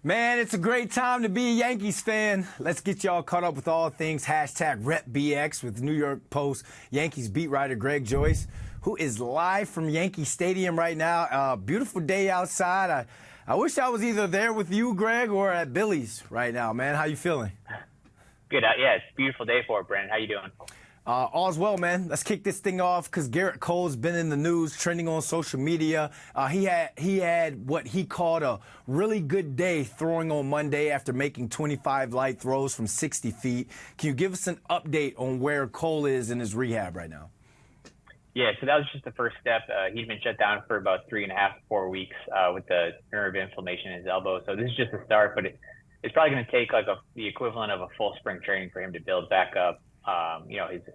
Man, it's a great time to be a Yankees fan. Let's get y'all caught up with all things #RepBX with New York Post Yankees beat writer Greg Joyce, who is live from Yankee Stadium right now. Beautiful day outside. I wish I was either there with you, Greg, or at Billy's right now, man. How you feeling? Good. Yeah, it's a beautiful day for it, Brandon. How you doing? All's well, man. Let's kick this thing off because Gerrit Cole's been in the news, trending on social media. He had what he called a really good day throwing on Monday after making 25 light throws from 60 feet. Can you give us an update on where Cole is in his rehab right now? Yeah, so that was just the first step. He'd been shut down for about 3.5 to 4 weeks with the nerve inflammation in his elbow. So this is just a start, but it's probably going to take like the equivalent of a full spring training for him to build back up.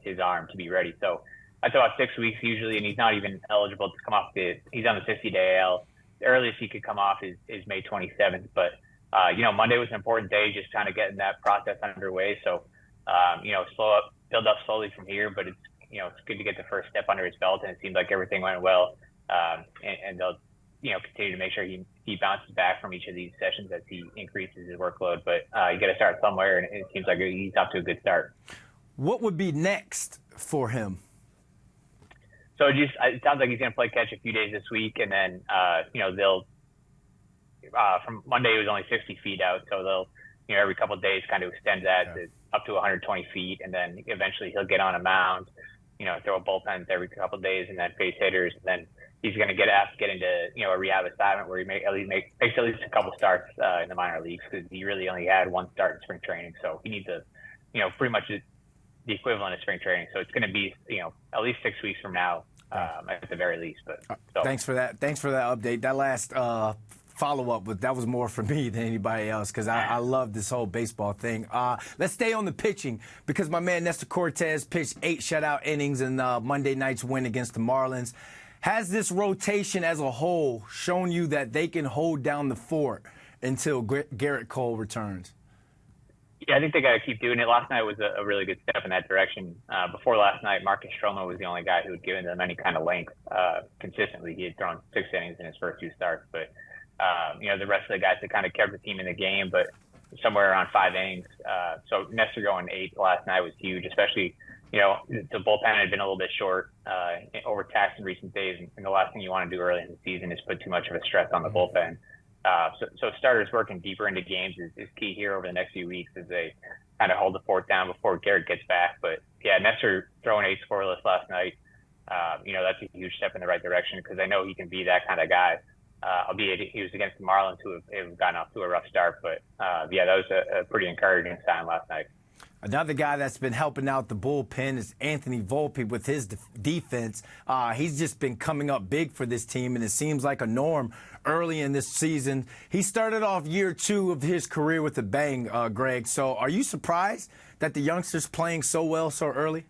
His arm to be ready. So that's about 6 weeks usually, and he's not even eligible to come off he's on the 50-day AL. The earliest he could come off is May 27th. But, Monday was an important day, just kind of getting that process underway. So, build up slowly from here, but it's good to get the first step under his belt, and it seems like everything went well. And they'll, continue to make sure he bounces back from each of these sessions as he increases his workload. But you got to start somewhere, and it seems like he's off to a good start. What would be next for him? So it sounds like he's going to play catch a few days this week, and then they'll from Monday it was only 60 feet out, so they'll every couple of days kind of extend that to up to 120 feet, and then eventually he'll get on a mound, throw a bullpens every couple of days, and then face hitters, and then he's going to get into a rehab assignment where he makes at least a couple starts in the minor leagues, because he really only had one start in spring training, so he needs to pretty much the equivalent of spring training. So it's going to be, at least 6 weeks from now, at the very least. But Thanks for that. Thanks for that update. That last follow-up, that was more for me than anybody else, because I love this whole baseball thing. Let's stay on the pitching, because my man Nestor Cortes pitched 8 shutout innings in Monday night's win against the Marlins. Has this rotation as a whole shown you that they can hold down the fort until Gerrit Cole returns? Yeah, I think they got to keep doing it. Last night was a really good step in that direction. Before last night, Marcus Stroman was the only guy who had given them any kind of length consistently. He had thrown 6 innings in his first 2 starts. But, the rest of the guys that kind of kept the team in the game, but somewhere around 5 innings. So Nestor going 8 last night was huge, especially, the bullpen had been a little bit short, overtaxed in recent days. And the last thing you want to do early in the season is put too much of a stress on the bullpen. So starters working deeper into games is key here over the next few weeks as they kind of hold the fort down before Gerrit gets back. But yeah, Nestor throwing 8 scoreless last night, that's a huge step in the right direction, because I know he can be that kind of guy. Albeit he was against the Marlins, who have gotten off to a rough start. But that was a pretty encouraging sign last night. Another guy that's been helping out the bullpen is Anthony Volpe with his defense. He's just been coming up big for this team, and it seems like a norm early in this season. He started off year 2 of his career with a bang, Greg. So are you surprised that the youngster's playing so well so early?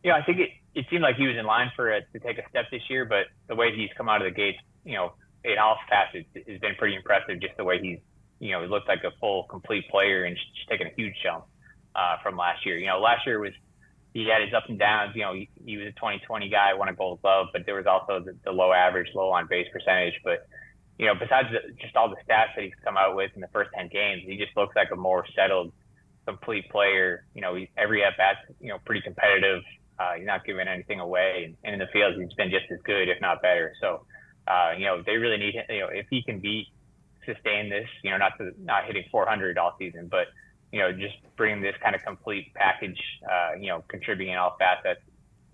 Yeah, I think it seemed like he was in line to take a step this year, but the way he's come out of the gates, in all facets, has been pretty impressive. Just the way he looked like a full, complete player, and just taking a huge jump from last year. Last year he had his ups and downs. He was a 2020 guy, won a Gold Glove, but there was also the low average, low on base percentage. But besides just all the stats that he's come out with in the first 10 games, he just looks like a more settled, complete player. Every at bat's pretty competitive. He's not giving anything away, and in the field he's been just as good, if not better. So they really need him. If he can sustain this, not hitting 400 all season, but just bring this kind of complete package, contributing all facets,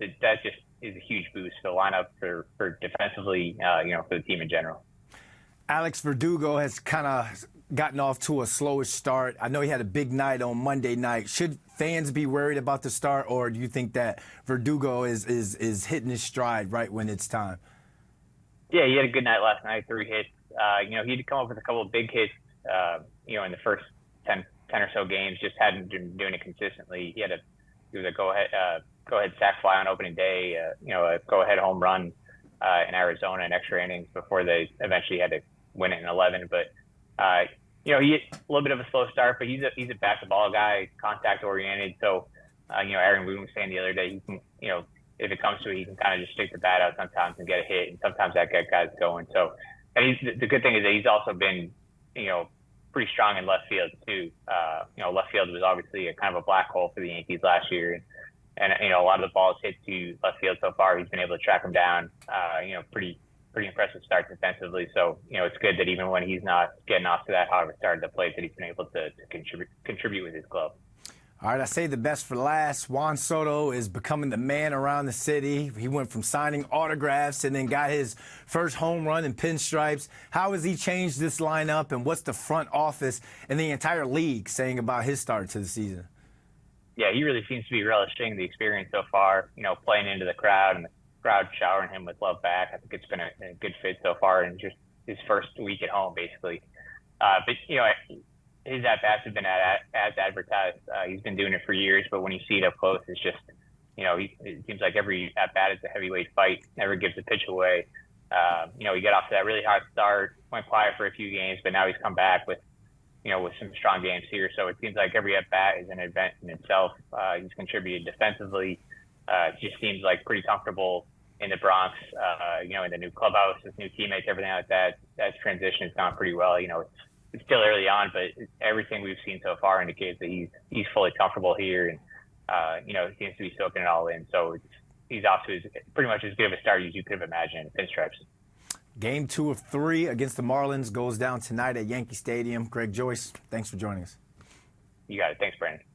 that just is a huge boost to the lineup for defensively, for the team in general. Alex Verdugo has kind of gotten off to a slowish start. I know he had a big night on Monday night. Should fans be worried about the start, or do you think that Verdugo is hitting his stride right when it's time? Yeah, he had a good night last night, 3 hits. He'd come up with a couple of big hits, in the first 10 or so games, just hadn't been doing it consistently. He was a go-ahead sac fly on opening day, a go-ahead home run in Arizona in extra innings before they eventually had to win it in 11. But, he had a little bit of a slow start, but he's a back-the-ball guy, contact-oriented. So, Aaron Boone was saying the other day, he can, if it comes to it, he can kind of just stick the bat out sometimes and get a hit, and sometimes that gets guys going. So, and the good thing is that he's also been pretty strong in left field too. Left field was obviously a kind of a black hole for the Yankees last year, and a lot of the balls hit to left field so far. He's been able to track them down. Pretty impressive start defensively. So it's good that even when he's not getting off to that hot of a start at the plate, that he's been able to contribute with his glove. All right, I say the best for last. Juan Soto is becoming the man around the city. He went from signing autographs and then got his first home run in pinstripes. How has he changed this lineup, and what's the front office and the entire league saying about his start to the season? Yeah, he really seems to be relishing the experience so far, playing into the crowd and the crowd showering him with love back. I think it's been a good fit so far in just his first week at home, basically. But his at-bats have been as advertised. He's been doing it for years, but when you see it up close, it's just, it seems like every at-bat is a heavyweight fight, never gives a pitch away. He got off to that really hot start, went quiet for a few games, but now he's come back with some strong games here. So it seems like every at-bat is an event in itself. He's contributed defensively. It just seems like pretty comfortable in the Bronx, in the new clubhouse, with new teammates, everything like that. That transition has gone pretty well. It's still early on, but everything we've seen so far indicates that he's fully comfortable here, and he seems to be soaking it all in. So he's off to pretty much as good of a start as you could have imagined in pinstripes. Game 2 of 3 against the Marlins goes down tonight at Yankee Stadium. Greg Joyce, thanks for joining us. You got it. Thanks, Brandon.